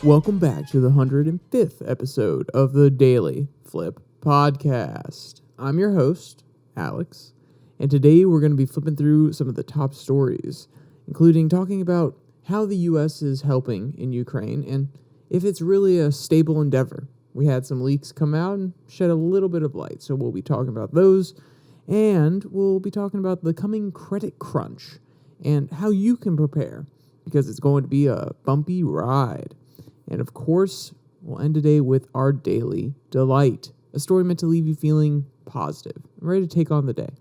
Welcome back to the 105th episode of the DailyFlip podcast. I'm your host, Alex, and today we're going to be flipping through some of the top stories, including talking about how the U.S. is helping in Ukraine and if it's really a stable endeavor. We had some leaks come out and shed a little bit of light, so we'll be talking about those, and we'll be talking about the coming credit crunch and how you can prepare, because it's going to be a bumpy ride. And of course, we'll end today with our daily delight, a story meant to leave you feeling positive and ready to take on the day.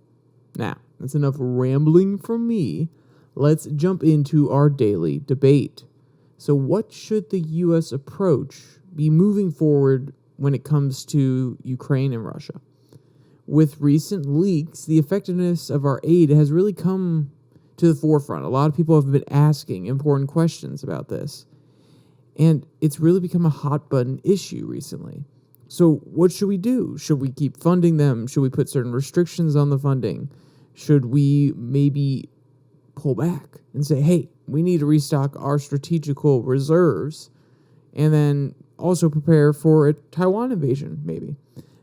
Now, that's enough rambling from me. Let's jump into our daily debate. So what should the U.S. approach be moving forward when it comes to Ukraine and Russia? With recent leaks, the effectiveness of our aid has really come to the forefront. A lot of people have been asking important questions about this. And it's really become a hot button issue recently. So what should we do? Should we keep funding them? Should we put certain restrictions on the funding? Should we maybe pull back and say, hey, we need to restock our strategical reserves and then also prepare for a Taiwan invasion, maybe?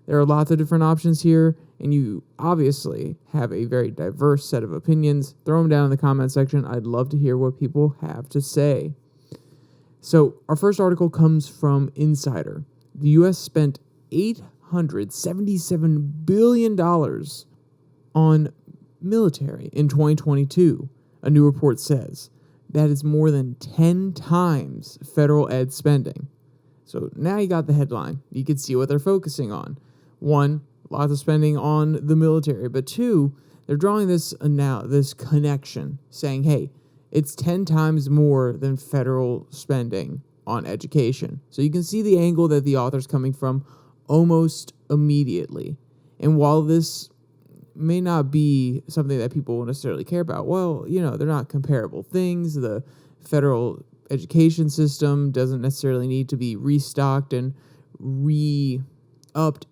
There are lots of different options here, and you obviously have a very diverse set of opinions. Throw them down in the comment section. I'd love to hear what people have to say. So our first article comes from Insider. The U.S. spent $877 billion on military in 2022, a new report says. That is more than 10 times federal ed spending. So now you got the headline. You can see what they're focusing on. One, lots of spending on the military. But two, they're drawing this connection, saying, hey, it's 10 times more than federal spending on education. So you can see the angle that the author's coming from almost immediately. And while this may not be something that people will necessarily care about, well, they're not comparable things. The federal education system doesn't necessarily need to be restocked and re-upped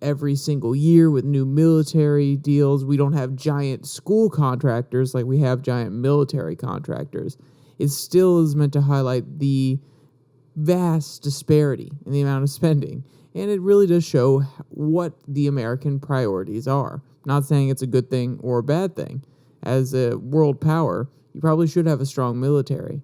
every single year with new military deals. We don't have giant school contractors like we have giant military contractors. It still is meant to highlight the vast disparity in the amount of spending, and it really does show what the American priorities are. Not saying it's a good thing or a bad thing. As a world power, you probably should have a strong military,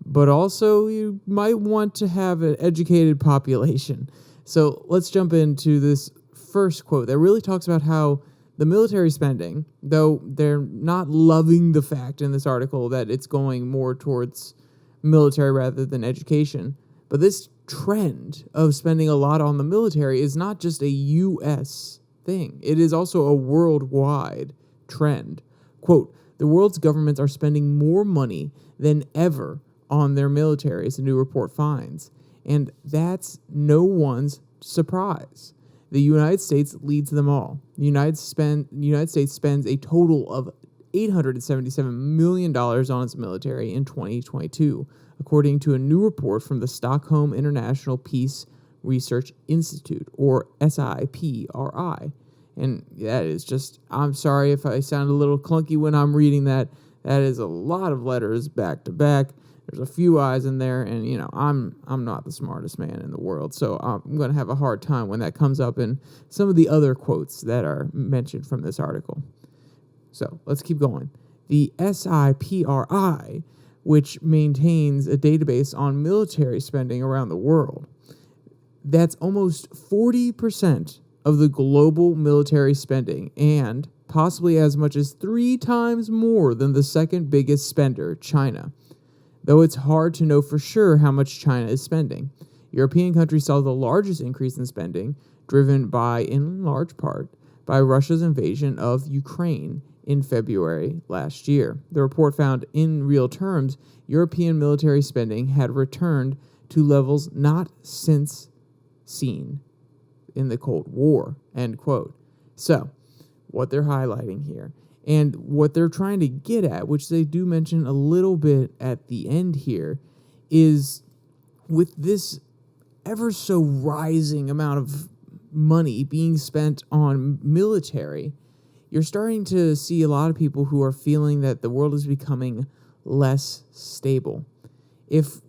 but also you might want to have an educated population. So let's jump into this first quote that really talks about how the military spending, though they're not loving the fact in this article that it's going more towards military rather than education, but this trend of spending a lot on the military is not just a U.S. thing. It is also a worldwide trend. Quote, the world's governments are spending more money than ever on their military, as the new report finds. And that's no one's surprise. The United States leads them all. The United States spends a total of $877 million on its military in 2022, according to a new report from the Stockholm International Peace Research Institute, or SIPRI. And that is just, I'm sorry if I sound a little clunky when I'm reading that. That is a lot of letters back to back. There's a few I's in there, and, I'm not the smartest man in the world, so I'm going to have a hard time when that comes up in some of the other quotes that are mentioned from this article. So let's keep going. The SIPRI, which maintains a database on military spending around the world, that's almost 40% of the global military spending, and possibly as much as 3 times more than the second biggest spender, China. Though it's hard to know for sure how much China is spending. European countries saw the largest increase in spending, driven by, in large part, by Russia's invasion of Ukraine in February last year. The report found, in real terms, European military spending had returned to levels not since seen in the Cold War, end quote. So, what they're highlighting here, and what they're trying to get at, which they do mention a little bit at the end here, is with this ever so rising amount of money being spent on military, you're starting to see a lot of people who are feeling that the world is becoming less stable. If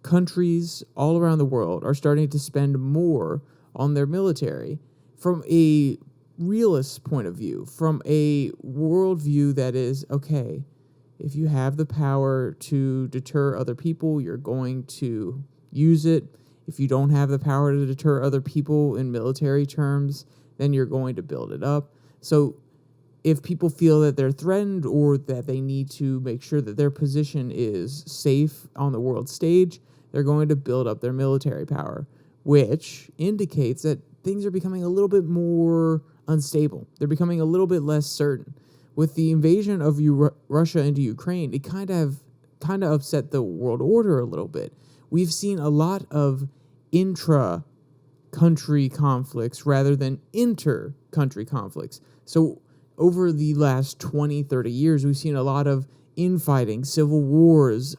countries all around the world are starting to spend more on their military from a realist point of view, from a worldview that is, okay, if you have the power to deter other people, you're going to use it. If you don't have the power to deter other people in military terms, then you're going to build it up. So if people feel that they're threatened or that they need to make sure that their position is safe on the world stage, they're going to build up their military power, which indicates that things are becoming a little bit more unstable. They're becoming a little bit less certain. With the invasion of Russia into Ukraine, it kind of upset the world order a little bit. We've seen a lot of intra-country conflicts rather than inter-country conflicts. So over the last 20, 30 years, we've seen a lot of infighting, civil wars,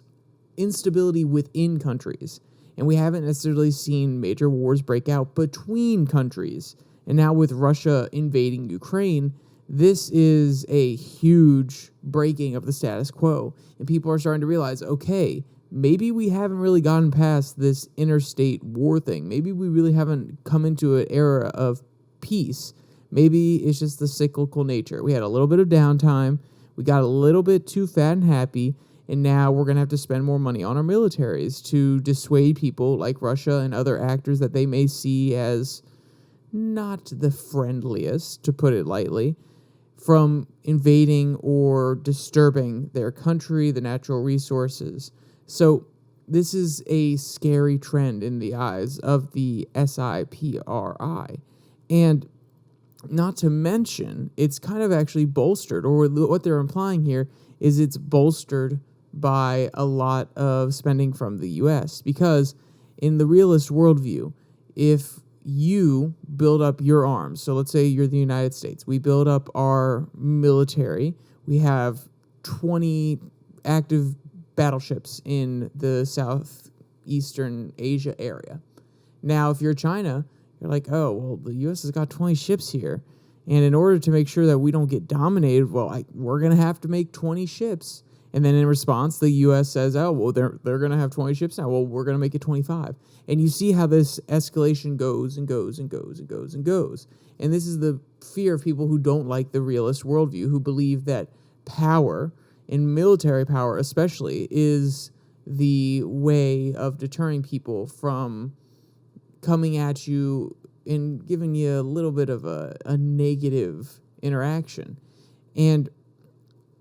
instability within countries. And we haven't necessarily seen major wars break out between countries. And now with Russia invading Ukraine, this is a huge breaking of the status quo. And people are starting to realize, okay, maybe we haven't really gotten past this interstate war thing. Maybe we really haven't come into an era of peace. Maybe it's just the cyclical nature. We had a little bit of downtime. We got a little bit too fat and happy. And now we're going to have to spend more money on our militaries to dissuade people like Russia and other actors that they may see as not the friendliest, to put it lightly, from invading or disturbing their country, the natural resources. So this is a scary trend in the eyes of the SIPRI. And not to mention, it's kind of actually bolstered, or what they're implying here is it's bolstered by a lot of spending from the U.S. Because in the realist worldview, if you build up your arms, so let's say you're the United States, we build up our military, we have 20 active battleships in the Southeastern Asia area. Now, if you're China, you're like, oh, well, the U.S. has got 20 ships here. And in order to make sure that we don't get dominated, well, we're going to have to make 20 ships. And then in response, the U.S. says, oh, well, they're going to have 20 ships now. Well, we're going to make it 25. And you see how this escalation goes and goes and goes and goes and goes. And this is the fear of people who don't like the realist worldview, who believe that power, and military power especially, is the way of deterring people from coming at you and giving you a little bit of a negative interaction. And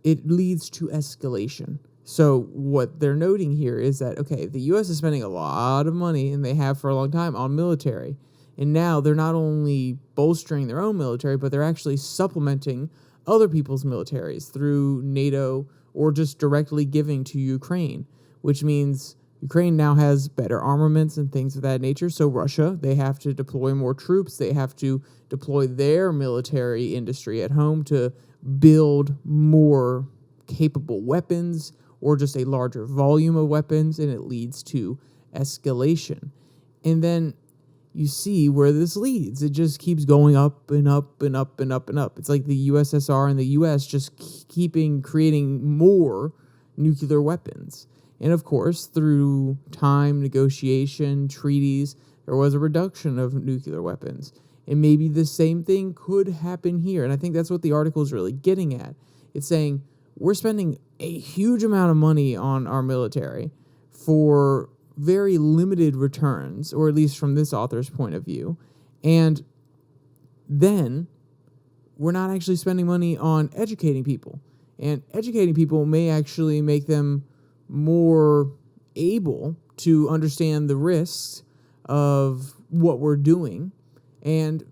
it leads to escalation. So what they're noting here is that, okay, the U.S. is spending a lot of money, and they have for a long time, on military. And now they're not only bolstering their own military, but they're actually supplementing other people's militaries through NATO or just directly giving to Ukraine, which means Ukraine now has better armaments and things of that nature. So Russia, they have to deploy more troops. They have to deploy their military industry at home to build more capable weapons or just a larger volume of weapons, and it leads to escalation. And then you see where this leads. It just keeps going up and up and up and up and up. It's like the USSR and the US just creating more nuclear weapons. And of course, through time, negotiation, treaties, there was a reduction of nuclear weapons. And maybe the same thing could happen here. And I think that's what the article is really getting at. It's saying we're spending a huge amount of money on our military for very limited returns, or at least from this author's point of view. And then we're not actually spending money on educating people. And educating people may actually make them more able to understand the risks of what we're doing and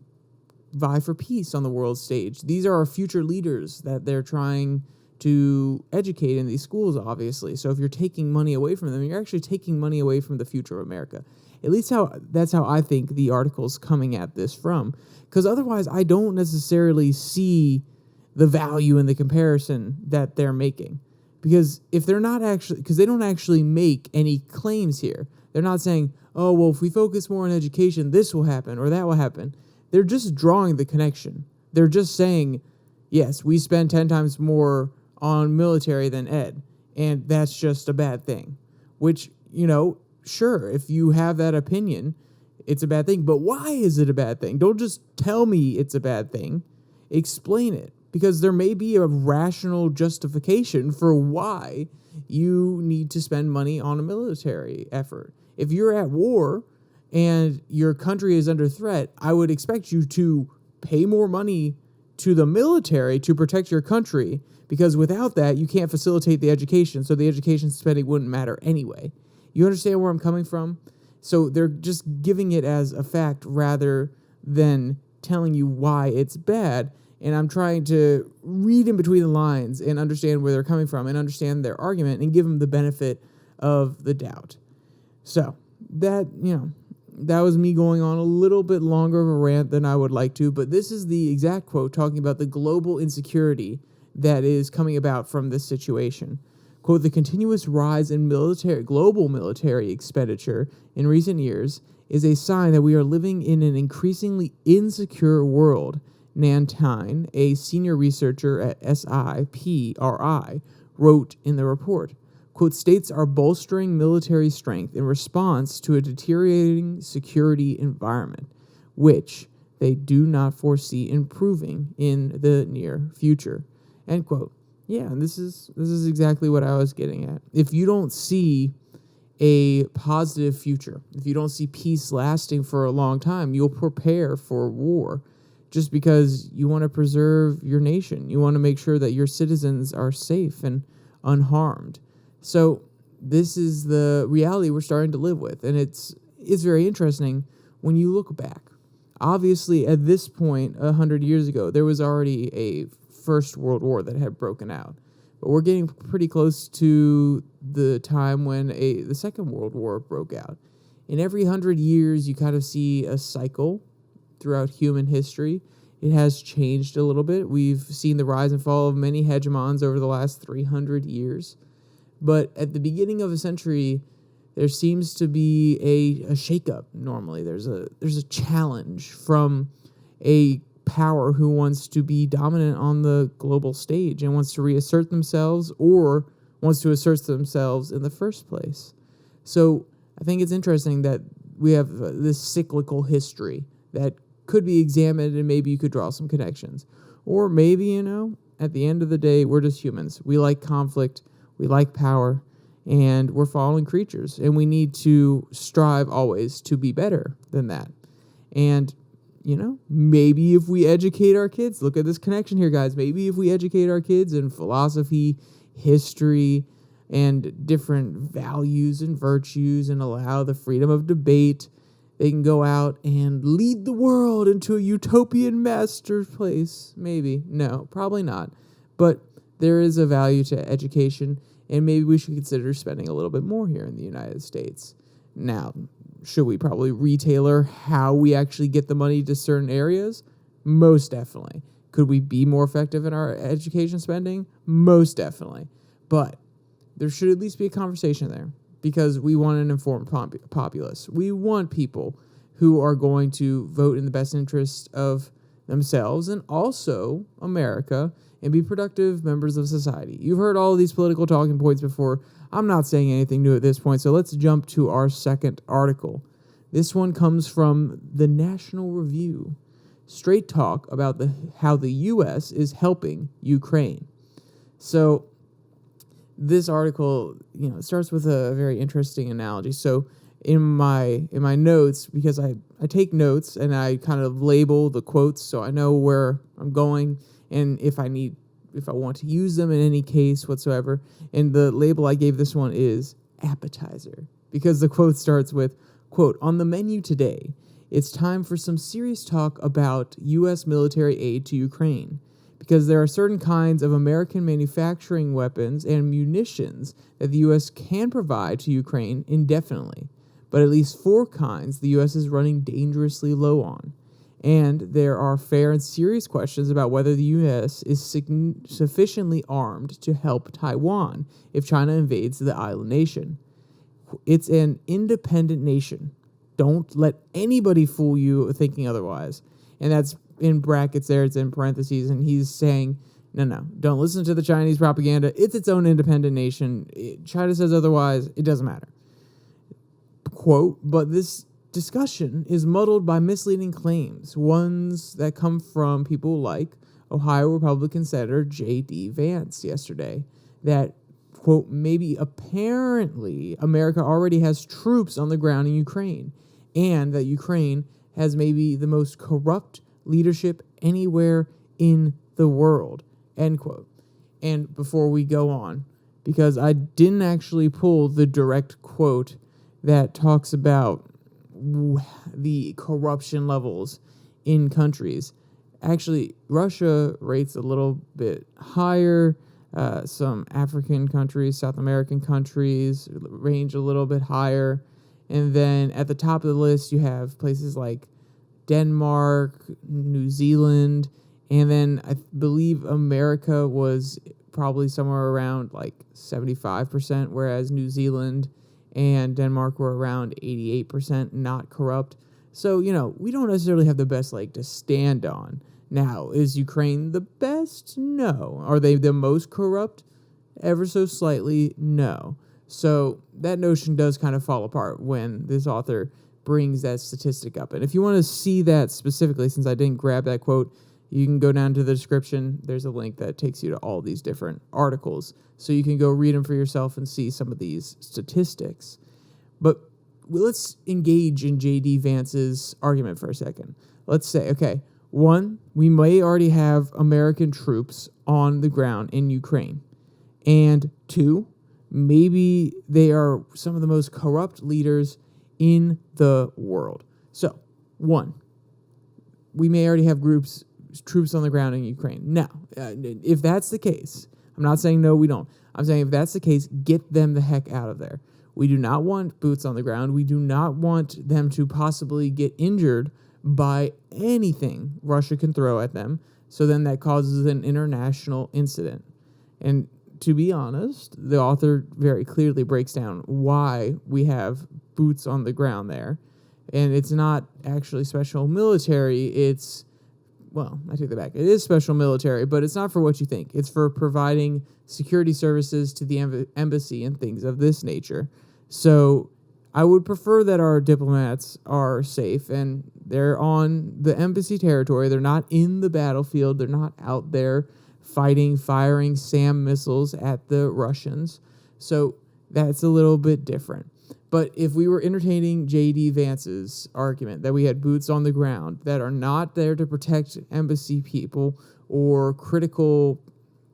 vie for peace on the world stage. These are our future leaders that they're trying to educate in these schools, obviously. So if you're taking money away from them, you're actually taking money away from the future of America. At least that's how I think the article's coming at this from. Because otherwise, I don't necessarily see the value in the comparison that they're making. Because if they're not actually, because they don't actually make any claims here. They're not saying, oh, well, if we focus more on education, this will happen or that will happen. They're just drawing the connection. They're just saying, yes, we spend 10 times more on military than ed, and that's just a bad thing. Which, sure, if you have that opinion, it's a bad thing. But why is it a bad thing? Don't just tell me it's a bad thing. Explain it. Because there may be a rational justification for why you need to spend money on a military effort. If you're at war and your country is under threat, I would expect you to pay more money to the military to protect your country, because without that, you can't facilitate the education, so the education spending wouldn't matter anyway. You understand where I'm coming from? So they're just giving it as a fact rather than telling you why it's bad. And I'm trying to read in between the lines and understand where they're coming from and understand their argument and give them the benefit of the doubt. So that was me going on a little bit longer of a rant than I would like to, but this is the exact quote talking about the global insecurity that is coming about from this situation. Quote, "The continuous rise in global military expenditure in recent years is a sign that we are living in an increasingly insecure world," Nantine, a senior researcher at SIPRI, wrote in the report. Quote, "States are bolstering military strength in response to a deteriorating security environment, which they do not foresee improving in the near future." End quote. Yeah, and this is exactly what I was getting at. If you don't see a positive future, if you don't see peace lasting for a long time, you'll prepare for war. Just because you want to preserve your nation. You want to make sure that your citizens are safe and unharmed. So this is the reality we're starting to live with. And it's very interesting when you look back. Obviously, at this point, 100 years ago, there was already a First World War that had broken out. But we're getting pretty close to the time when the Second World War broke out. In every 100 years, you kind of see a cycle throughout human history. It has changed a little bit. We've seen the rise and fall of many hegemons over the last 300 years. But at the beginning of a century, there seems to be a shakeup normally. There's a challenge from a power who wants to be dominant on the global stage and wants to reassert themselves or wants to assert themselves in the first place. So I think it's interesting that we have this cyclical history that could be examined, and maybe you could draw some connections. Or maybe, at the end of the day, we're just humans. We like conflict, we like power, and we're fallen creatures, and we need to strive always to be better than that. And, maybe if we educate our kids, look at this connection here, guys. Maybe if we educate our kids in philosophy, history, and different values and virtues and allow the freedom of debate, they can go out and lead the world into a utopian master place. Maybe. No, probably not. But there is a value to education, and maybe we should consider spending a little bit more here in the United States. Now, should we probably retailer how we actually get the money to certain areas? Most definitely. Could we be more effective in our education spending? Most definitely. But there should at least be a conversation there, because we want an informed populace. We want people who are going to vote in the best interest of themselves and also America and be productive members of society. You've heard all of these political talking points before. I'm not saying anything new at this point, so let's jump to our second article. This one comes from the National Review. Straight talk about how the U.S. is helping Ukraine. So this article, it starts with a very interesting analogy. So in my notes, because I take notes and I kind of label the quotes so I know where I'm going and if I want to use them in any case whatsoever. And the label I gave this one is appetizer, because the quote starts with, quote, "On the menu today, it's time for some serious talk about U.S. military aid to Ukraine, because there are certain kinds of American manufacturing weapons and munitions that the U.S. can provide to Ukraine indefinitely, but at least 4 kinds the U.S. is running dangerously low on. And there are fair and serious questions about whether the U.S. is sufficiently armed to help Taiwan if China invades the island nation. It's an independent nation. Don't let anybody fool you thinking otherwise." And that's in brackets there, it's in parentheses, and he's saying, no, don't listen to the Chinese propaganda. It's its own independent nation. China says otherwise, it doesn't matter. quote, but this discussion is muddled by misleading claims, ones that come from people like Ohio Republican Senator J.D. Vance yesterday, that, quote, maybe apparently America already has troops on the ground in Ukraine, and that Ukraine has maybe the most corrupt leadership anywhere in the world, end quote. And before we go on, because I didn't actually pull the direct quote that talks about the corruption levels in countries. Actually, Russia rates a little bit higher. Some African countries, South American countries range a little bit higher. And then at the top of the list, you have places like Denmark, New Zealand, and then I believe America was probably somewhere around like 75%, whereas New Zealand and Denmark were around 88% not corrupt. So, we don't necessarily have the best leg to stand on. Now, is Ukraine the best? No. Are they the most corrupt? Ever so slightly? No. So that notion does kind of fall apart when this author brings that statistic up. And if you want to see that specifically, since I didn't grab that quote, you can go down to the description. There's a link that takes you to all these different articles, so you can go read them for yourself and see some of these statistics. But let's engage in J.D. Vance's argument for a second. Let's say, okay, one, we may already have American troops on the ground in Ukraine. And two, maybe they are some of the most corrupt leaders in the world. So, one, we may already have troops on the ground in Ukraine. Now, if that's the case, I'm not saying no, we don't. I'm saying if that's the case, get them the heck out of there. We do not want boots on the ground. We do not want them to possibly get injured by anything Russia can throw at them. So then that causes an international incident. And to be honest, the author very clearly breaks down why we have boots on the ground there. And it's not actually special military. I take that back. It is special military, but it's not for what you think. It's for providing security services to the embassy and things of this nature. So I would prefer that our diplomats are safe and they're on the embassy territory. They're not in the battlefield. They're not out there firing SAM missiles at the Russians. So that's a little bit different. But if we were entertaining J.D. Vance's argument that we had boots on the ground that are not there to protect embassy people or critical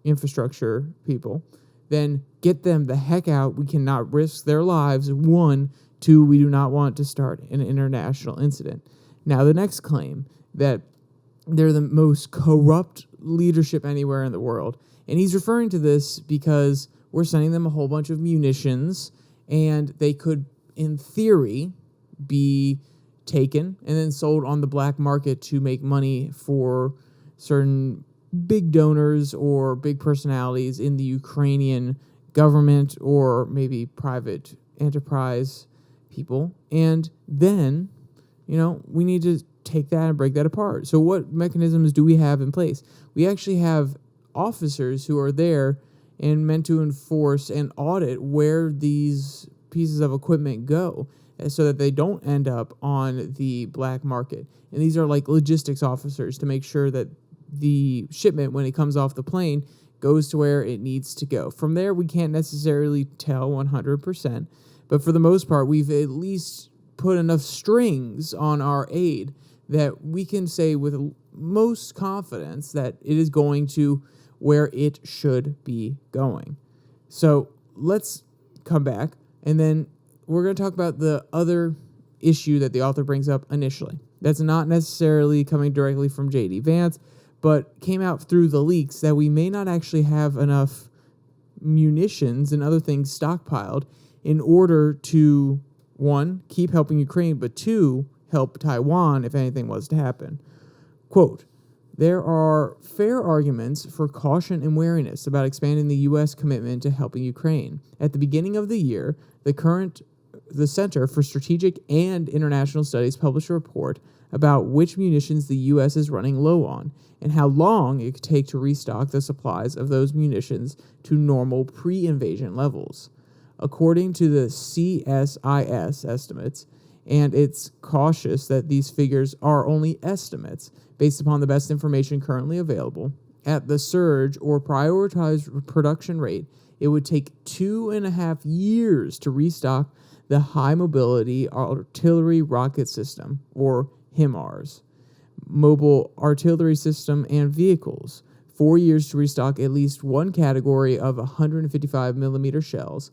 infrastructure people, then get them the heck out. We cannot risk their lives. One, two, we do not want to start an international incident. Now, the next claim that they're the most corrupt leadership anywhere in the world. And he's referring to this because we're sending them a whole bunch of munitions, and they could, in theory, be taken and then sold on the black market to make money for certain big donors or big personalities in the Ukrainian government or maybe private enterprise people. And then, we need to take that and break that apart. So what mechanisms do we have in place? We actually have officers who are there and meant to enforce and audit where these pieces of equipment go so that they don't end up on the black market. And these are like logistics officers to make sure that the shipment, when it comes off the plane, goes to where it needs to go. From there, we can't necessarily tell 100%, but for the most part, we've at least put enough strings on our aid that we can say with most confidence that it is going to where it should be going. So let's come back, and then we're going to talk about the other issue that the author brings up initially. That's not necessarily coming directly from J.D. Vance, but came out through the leaks that we may not actually have enough munitions and other things stockpiled in order to, one, keep helping Ukraine, but two, help Taiwan if anything was to happen. Quote, there are fair arguments for caution and wariness about expanding the U.S. commitment to helping Ukraine. At the beginning of the year, the Center for Strategic and International Studies published a report about which munitions the U.S. is running low on and how long it could take to restock the supplies of those munitions to normal pre-invasion levels. according to the CSIS estimates, and it's cautious that these figures are only estimates based upon the best information currently available. At the surge or prioritized production rate, it would take 2.5 years to restock the High Mobility Artillery Rocket System, or HIMARS, Mobile Artillery System and Vehicles, 4 years to restock at least one category of 155 millimeter shells,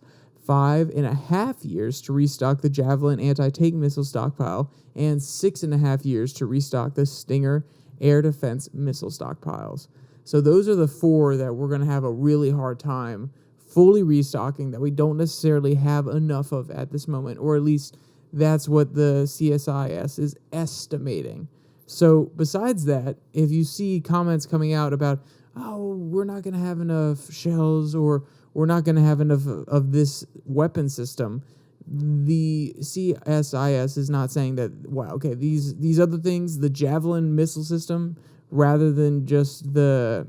5.5 years to restock the Javelin anti-tank missile stockpile, and 6.5 years to restock the Stinger air defense missile stockpiles. So those are the 4 that we're going to have a really hard time fully restocking, that we don't necessarily have enough of at this moment, or at least that's what the CSIS is estimating. So besides that, if you see comments coming out about, oh, we're not going to have enough shells, or we're not going to have enough of this weapon system, the CSIS is not saying that, wow, okay, these other things, the Javelin missile system, rather than just the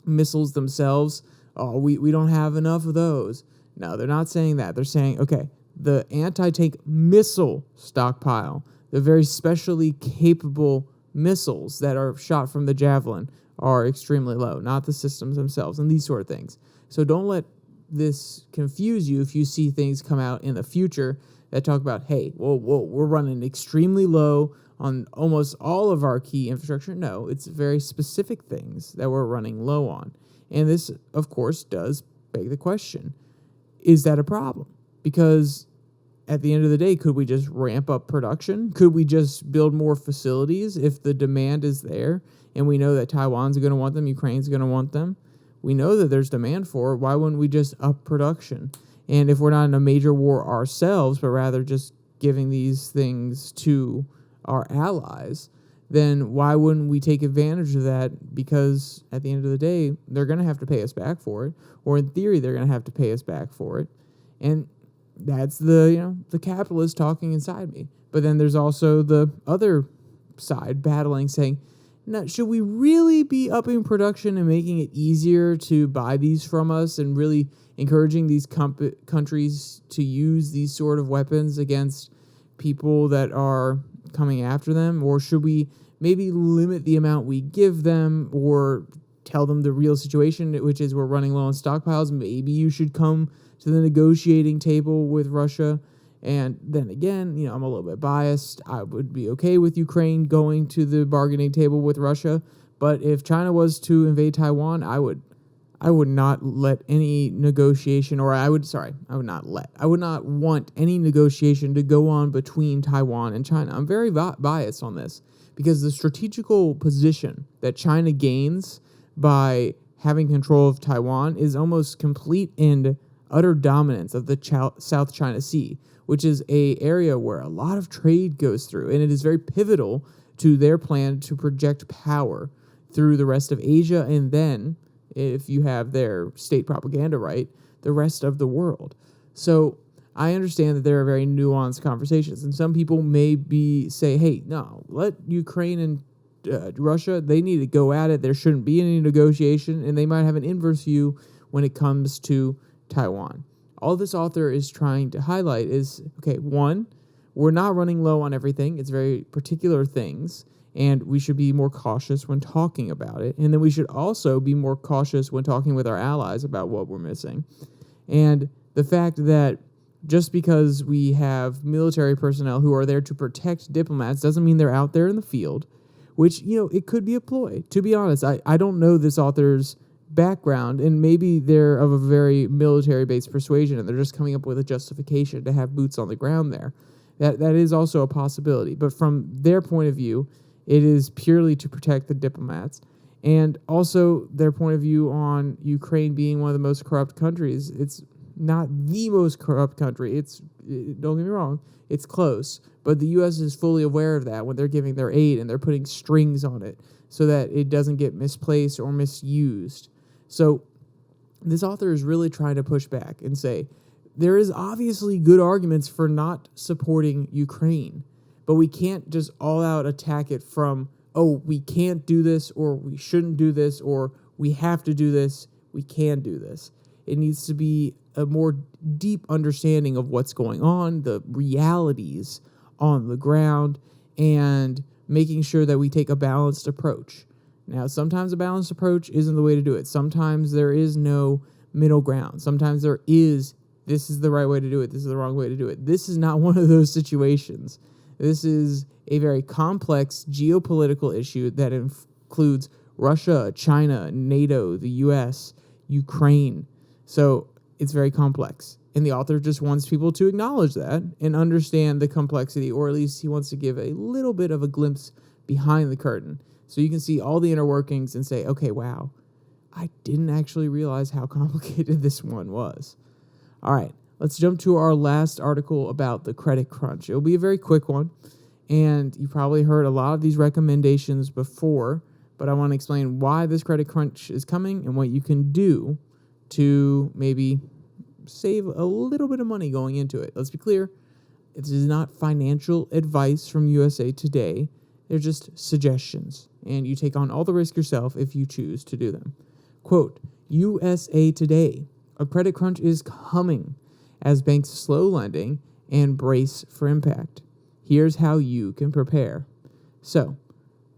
missiles themselves, oh, we don't have enough of those. No, they're not saying that. They're saying, okay, the anti-tank missile stockpile, the very specially capable missiles that are shot from the Javelin, are extremely low, not the systems themselves, and these sort of things. So don't let this confuse you if you see things come out in the future that talk about, hey, well, we're running extremely low on almost all of our key infrastructure. No, it's very specific things that we're running low on. And this, of course, does beg the question, is that a problem? Because at the end of the day, could we just ramp up production? Could we just build more facilities if the demand is there? And we know that Taiwan's going to want them, Ukraine's going to want them. We know that there's demand for it. Why wouldn't we just up production? And if we're not in a major war ourselves, but rather just giving these things to our allies, then why wouldn't we take advantage of that? Because at the end of the day, they're going to have to pay us back for it, or in theory, they're going to have to pay us back for it. And that's the capitalist talking inside me. But then there's also the other side battling, saying, now, should we really be upping production and making it easier to buy these from us, and really encouraging these countries to use these sort of weapons against people that are coming after them? Or should we maybe limit the amount we give them, or tell them the real situation, which is we're running low on stockpiles? Maybe you should come to the negotiating table with Russia. And then again, I'm a little bit biased. I would be okay with Ukraine going to the bargaining table with Russia. But if China was to invade Taiwan, I would not let any negotiation, or I would not want any negotiation to go on between Taiwan and China. I'm very biased on this, because the strategical position that China gains by having control of Taiwan is almost complete and utter dominance of the South China Sea, which is an area where a lot of trade goes through, and it is very pivotal to their plan to project power through the rest of Asia, and then, if you have their state propaganda right, the rest of the world. So I understand that there are very nuanced conversations, and some people may say, hey, no, let Ukraine and Russia, they need to go at it. There shouldn't be any negotiation, and they might have an inverse view when it comes to Taiwan. All this author is trying to highlight is, okay, one, we're not running low on everything. It's very particular things, and we should be more cautious when talking about it. And then we should also be more cautious when talking with our allies about what we're missing. And the fact that just because we have military personnel who are there to protect diplomats doesn't mean they're out there in the field, which, it could be a ploy. To be honest, I don't know this author's background, and maybe they're of a very military-based persuasion, and they're just coming up with a justification to have boots on the ground there. That is also a possibility. But from their point of view, it is purely to protect the diplomats. And also their point of view on Ukraine being one of the most corrupt countries. It's not the most corrupt country. Don't get me wrong, it's close. But the U.S. is fully aware of that when they're giving their aid, and they're putting strings on it so that it doesn't get misplaced or misused. So this author is really trying to push back and say, there is obviously good arguments for not supporting Ukraine, but we can't just all out attack it from, oh, we can't do this, or we shouldn't do this, or we have to do this, we can do this. It needs to be a more deep understanding of what's going on, the realities on the ground, and making sure that we take a balanced approach. Now, sometimes a balanced approach isn't the way to do it. Sometimes there is no middle ground. Sometimes there is, this is the right way to do it, this is the wrong way to do it. This is not one of those situations. This is a very complex geopolitical issue that includes Russia, China, NATO, the US, Ukraine. So it's very complex. And the author just wants people to acknowledge that and understand the complexity, or at least he wants to give a little bit of a glimpse behind the curtain so you can see all the inner workings and say, okay, wow, I didn't actually realize how complicated this one was. All right, let's jump to our last article about the credit crunch. It'll be a very quick one, and you probably heard a lot of these recommendations before, but I want to explain why this credit crunch is coming and what you can do to maybe save a little bit of money going into it. Let's be clear, this is not financial advice from USA Today. They're just suggestions, and you take on all the risk yourself if you choose to do them. Quote, USA Today, a credit crunch is coming as banks slow lending and brace for impact. Here's how you can prepare. So,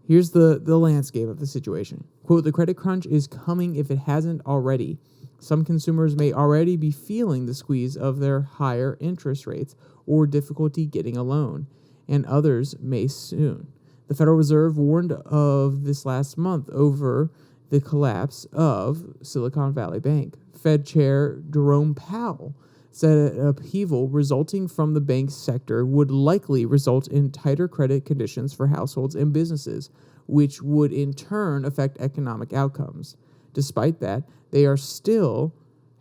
here's the landscape of the situation. Quote, the credit crunch is coming if it hasn't already. Some consumers may already be feeling the squeeze of their higher interest rates or difficulty getting a loan, and others may soon. The Federal Reserve warned of this last month over the collapse of Silicon Valley Bank. Fed Chair Jerome Powell said an upheaval resulting from the bank sector would likely result in tighter credit conditions for households and businesses, which would in turn affect economic outcomes. Despite that, they are still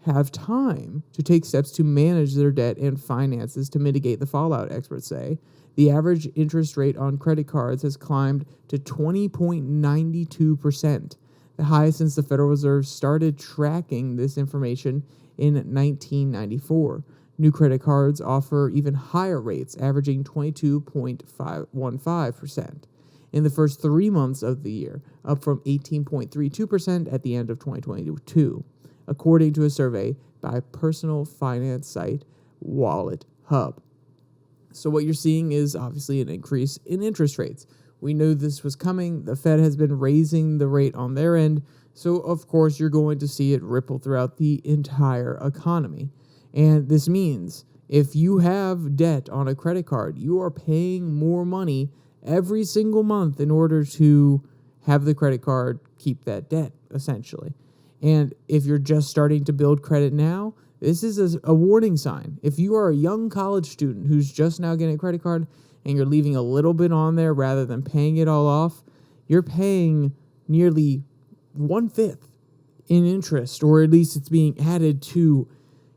have time to take steps to manage their debt and finances to mitigate the fallout, experts say. The average interest rate on credit cards has climbed to 20.92%, the highest since the Federal Reserve started tracking this information in 1994. New credit cards offer even higher rates, averaging 22.15% in the first 3 months of the year, up from 18.32% at the end of 2022, according to a survey by personal finance site Wallet Hub. So what you're seeing is obviously an increase in interest rates. We knew this was coming. The Fed has been raising the rate on their end, so of course you're going to see it ripple throughout the entire economy. And this means if you have debt on a credit card, you are paying more money every single month in order to have the credit card keep that debt, essentially. And if you're just starting to build credit now, this is a warning sign. If you are a young college student who's just now getting a credit card and you're leaving a little bit on there rather than paying it all off, you're paying nearly 1/5 in interest, or at least it's being added to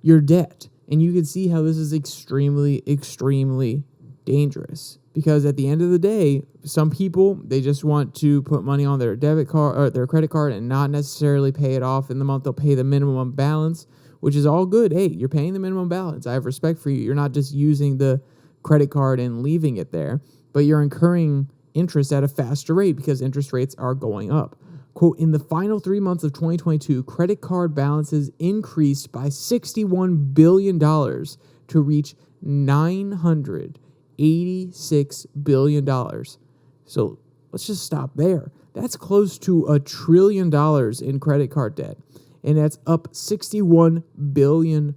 your debt. And you can see how this is extremely, extremely dangerous. Because at the end of the day, some people, they just want to put money on their debit card or their credit card and not necessarily pay it off in the month. They'll pay the minimum balance, which is all good. Hey, you're paying the minimum balance. I have respect for you. You're not just using the credit card and leaving it there, but you're incurring interest at a faster rate because interest rates are going up. Quote, in the final 3 months of 2022, credit card balances increased by $61 billion to reach $986 billion. So let's just stop there. That's close to $1 trillion in credit card debt, and that's up $61 billion.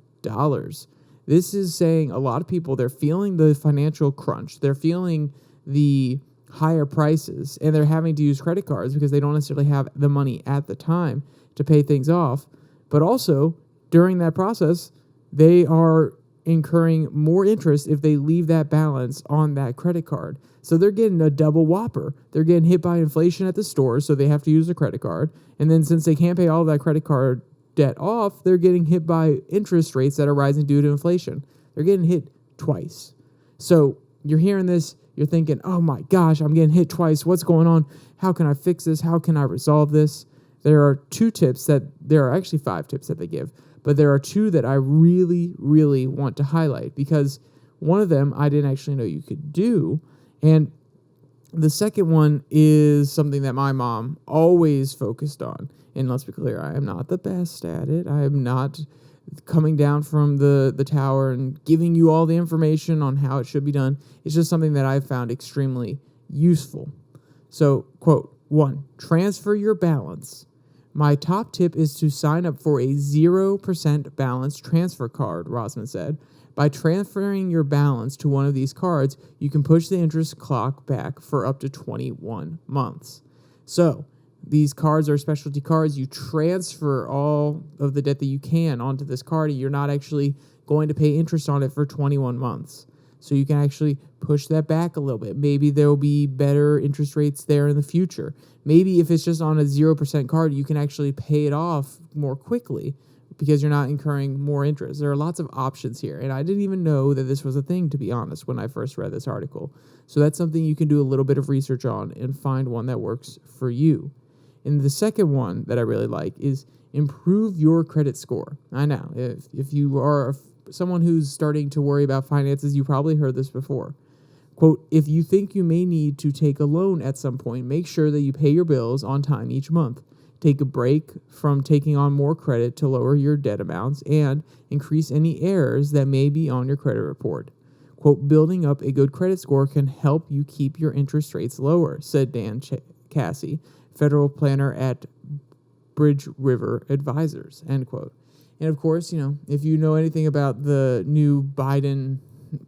This is saying a lot of people, they're feeling the financial crunch. They're feeling the higher prices, and they're having to use credit cards because they don't necessarily have the money at the time to pay things off. But also, during that process, they are incurring more interest if they leave that balance on that credit card. So they're getting a double whopper. They're getting hit by inflation at the store, so they have to use a credit card. And then since they can't pay all of that credit card debt off, they're getting hit by interest rates that are rising due to inflation. They're getting hit twice. So you're hearing this, you're thinking, oh my gosh, I'm getting hit twice. What's going on? How can I fix this? How can I resolve this? There are actually 5 tips that they give, but there are 2 that I really, really want to highlight because one of them I didn't actually know you could do. And the second one is something that my mom always focused on. And let's be clear, I am not the best at it. I am not coming down from the tower and giving you all the information on how it should be done. It's just something that I've found extremely useful. So, quote, 1, transfer your balance. My top tip is to sign up for a 0% balance transfer card, Rosman said. By transferring your balance to one of these cards, you can push the interest clock back for up to 21 months. So, these cards are specialty cards. You transfer all of the debt that you can onto this card, and you're not actually going to pay interest on it for 21 months. So you can actually push that back a little bit. Maybe there will be better interest rates there in the future. Maybe if it's just on a 0% card, you can actually pay it off more quickly because you're not incurring more interest. There are lots of options here, and I didn't even know that this was a thing, to be honest, when I first read this article. So that's something you can do a little bit of research on and find one that works for you. And the second one that I really like is improve your credit score. I know, if you are someone who's starting to worry about finances, you probably heard this before. Quote, if you think you may need to take a loan at some point, make sure that you pay your bills on time each month. Take a break from taking on more credit to lower your debt amounts and increase any errors that may be on your credit report. Quote, building up a good credit score can help you keep your interest rates lower, said Dan Cassie, federal planner at Bridge River Advisors, end quote. And of course, if you know anything about the new Biden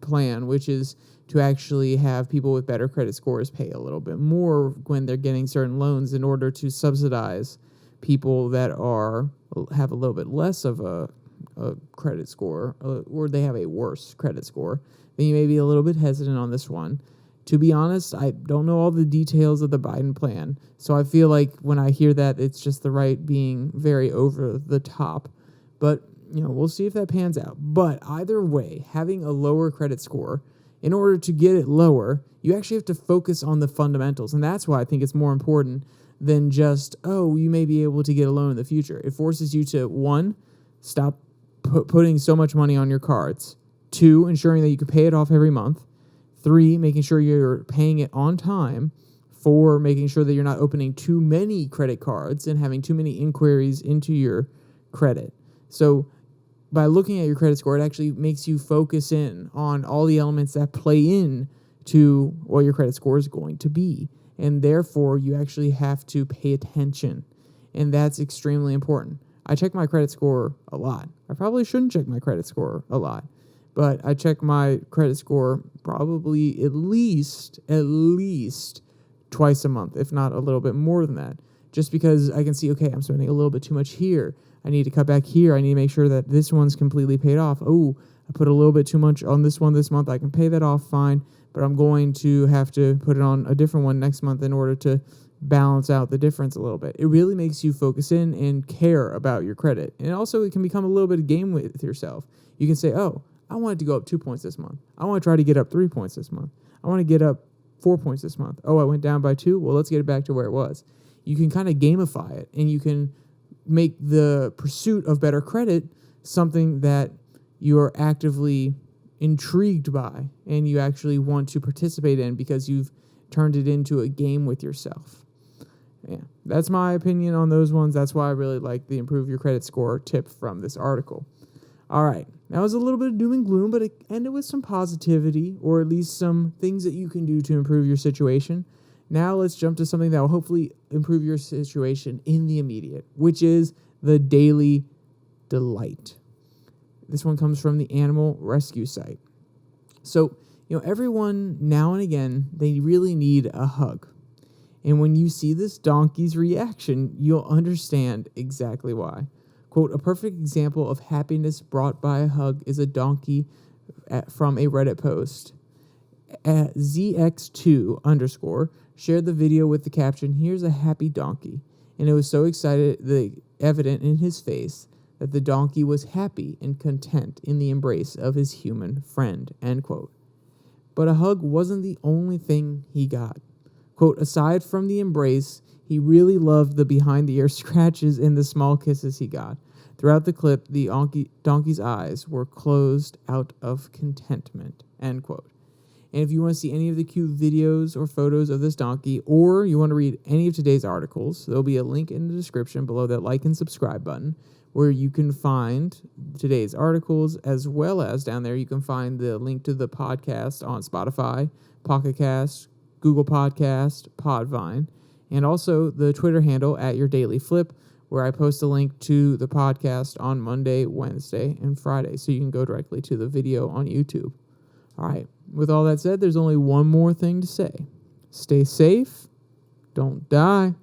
plan, which is to actually have people with better credit scores pay a little bit more when they're getting certain loans in order to subsidize people that have a little bit less of a credit score, or they have a worse credit score, then you may be a little bit hesitant on this one. To be honest, I don't know all the details of the Biden plan, so I feel like when I hear that, it's just the right being very over the top. But, we'll see if that pans out. But either way, having a lower credit score, in order to get it lower, you actually have to focus on the fundamentals. And that's why I think it's more important than just, you may be able to get a loan in the future. It forces you to, 1, stop putting so much money on your cards. 2, ensuring that you can pay it off every month. 3, making sure you're paying it on time. 4, making sure that you're not opening too many credit cards and having too many inquiries into your credit. So by looking at your credit score, it actually makes you focus in on all the elements that play in to what your credit score is going to be. And therefore, you actually have to pay attention. And that's extremely important. I check my credit score a lot. I probably shouldn't check my credit score a lot. But I check my credit score probably at least twice a month, if not a little bit more than that. Just because I can see, okay, I'm spending a little bit too much here. I need to cut back here. I need to make sure that this one's completely paid off. Oh, I put a little bit too much on this one this month. I can pay that off fine, but I'm going to have to put it on a different one next month in order to balance out the difference a little bit. It really makes you focus in and care about your credit. And also, it can become a little bit of game with yourself. You can say, I want it to go up 2 points this month. I want to try to get up 3 points this month. I want to get up 4 points this month. I went down by 2. Well, let's get it back to where it was. You can kind of gamify it, and you can make the pursuit of better credit something that you're actively intrigued by and you actually want to participate in because you've turned it into a game with yourself. Yeah, that's my opinion on those ones. That's why I really like the improve your credit score tip from this article. All right, that was a little bit of doom and gloom, but it ended with some positivity, or at least some things that you can do to improve your situation. Now let's jump to something that will hopefully improve your situation in the immediate, which is the Daily Delight. This one comes from the animal rescue site. So, everyone now and again, they really need a hug. And when you see this donkey's reaction, you'll understand exactly why. Quote, a perfect example of happiness brought by a hug is a donkey from a Reddit post. At ZX2_ shared the video with the caption, here's a happy donkey. And it was so evident in his face that the donkey was happy and content in the embrace of his human friend, end quote. But a hug wasn't the only thing he got. Quote, aside from the embrace, he really loved the behind-the-ear scratches and the small kisses he got. Throughout the clip, the donkey's eyes were closed out of contentment, end quote. And if you want to see any of the cute videos or photos of this donkey, or you want to read any of today's articles, there'll be a link in the description below that like and subscribe button, where you can find today's articles, as well as down there you can find the link to the podcast on Spotify, Pocket Cast, Google Podcast, Podvine, and also the Twitter handle at Your Daily Flip, where I post a link to the podcast on Monday, Wednesday, and Friday, so you can go directly to the video on YouTube. All right, with all that said, there's only one more thing to say. Stay safe, don't die.